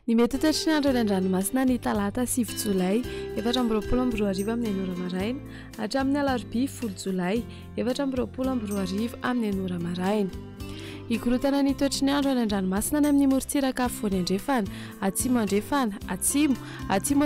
Ny mety toetry ny andro eny an-dranomasina ny talata 7 jolay 2024 amin'ny 9 maraina hatramin'ny alarobia 10 jolay 2024 amin'ny 9 maraina. Ikorotana ny toetry ny andro eny an-dranomasina ny amin'ny morontsiraka afovoany andrefana, atsimo andrefana, atsimo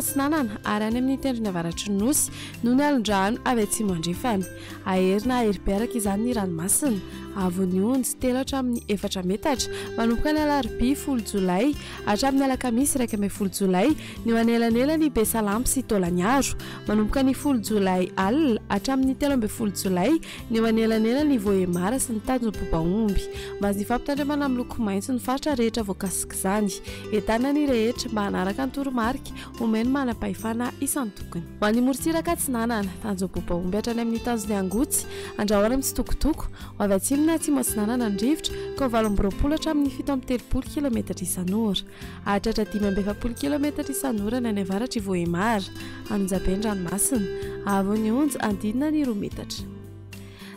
atsinanana ary any amin'ny tendrony avaratry ny nosy noho ny alin-drano avy atsimo andrefana. Aherina aheribiaraka izany ny ranomasina. Avon'ny onjy 3 hatramin'ny 4 metatra manomboka ny alarobia 10 jolay hatramin'ny alakamisy 1 jolay ny anelanela ny Besalampy sy Taolagnaro, manomboka ny 10 jolay alina hatramin'ny 13 jolay ny anelanela ny Vohemara sy ny Tanjombaomby. Mazy fampitandremana amin'ny loko maitso ny faritra rehetra voakasika izany. Entana ny rehetra mba hanaraka ny toromarika omeny manam-pahefana isan'ny tokony. Ho an'ny morontsiraka atsinanana Tanjombaomby hatrany amin'ny Tanjony Angotsy andrahoana amin'ny Tsitokotoko avy atsimo na atsimo atsinanana ny rivotra ka 8 hatramin'ny 7 kilometatra isan'ora. Hahatratra 5 kilometatra isan'ora ny any avaratry Vohemara, Anonjabe ranomasina. Avon'ny onjy andinina ny 2 metatra.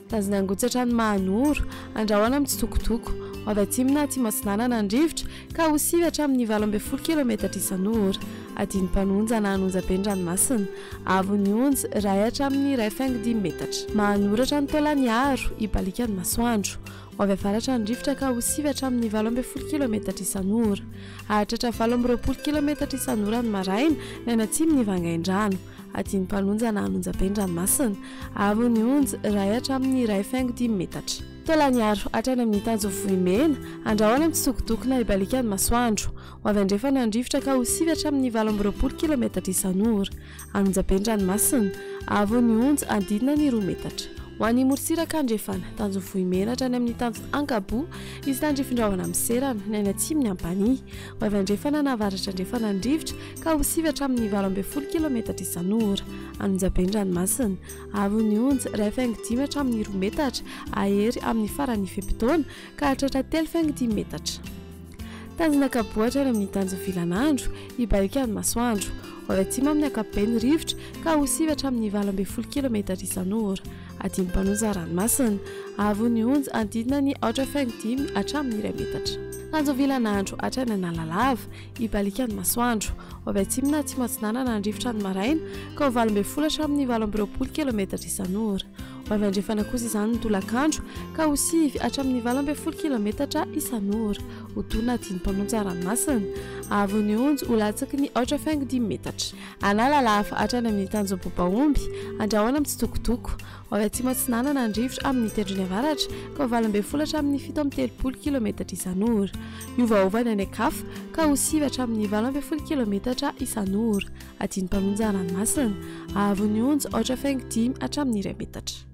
Tanjony Angotsy hatrany Mahanoro andrahoana amin'ny Tsitokotoko avy atsimo na atsimo atsinanana ny rivotra ka 9 hatramin'ny 12 kilometatra isan'ora. Adiny mpanonja na Anonjabe ranomasina. Avon'ny onjy 1 hatramin'ny 1.5 metatra. Mahanoro hatrany Taolagnaro Ibalika ny masoandro avy avaratra ny rivotra ka 9 hatramin'ny 12 kilometatra isan'ora. Hahatratra 12 kilometatra isan'ora ny maraina ny any atsimo ny Vangaindrano. Adiny mpanonja na Anonjabe ranomasina. Avon'ny onjy 1 hatramin'ny 1.5 metatra. Taolagnaro hatrany amin'ny Tanjomvohimena andrahoana amin'ny Tsitokotoko na Ibalika ny masoandro avy andrefana ny rivotra ka 9 hatramin'ny 12 kilometatra isan'ora. Anonjabe ranomasina. Avon'ny onjy andinina ny 2 metatra. Ho an'ny morontsiraka andrefana Tanjomvohimena hatrany amin'ny Tanjona Ankabo izy tandrifindrahona amin'ny Serana ny any atsimo ny Ampania avy andrefana na avaratra andrefana ny rivotra ka 9 hatramin'ny 12 kilometatra isan'ora. Anonjabe ranomasina. Avon'ny onjy 1.5 hatramin'ny 2 metatra ahery amin'ny farany fepitaona ka hahatratra 3.5 metatra. Tanjona Ankabo hatrany amin'ny Tanjovilanandro Ibalika ny masoandro avy atsimo amin'ny ankapobeny rivotra ka 9 hatramin'ny 12 kilometatra isan'ora. Adiny mpanonja ranomasina. Avon'ny onjy andinina ny 8.5 hatramin'ny 1 metatra. Tanjovilanandro hatrany Analalava Ibalika ny masoandro avy atsimo na atsimo atsinanana ny rivotra ny maraina ka 12 hatramin'ny 12 kilometatra isan'ora. Avy andrefana kosa izany ny tolakandro ka 9 hatramin'ny 12 kilometatra isan'ora. Hotona adiny mpanonja ranomasina. Avon'ny onjy ho latsaky ny 8.5 metatra. Analalava hatrany amin'ny Tanjombaomby andrahoana amin'ny Tsitokotoko avy atsimo atsinanana ny rivotra amin'ny tendrony avaratra ka 12 hatramin'ny 17 kilometatra isan'ora. Iovaovana any Ankafa ka 9 hatramin'ny 12 kilometatra isan'ora. Adiny mpanonja ranomasina. Avon'ny onjy 8.5 hatramin'ny 1 metatra.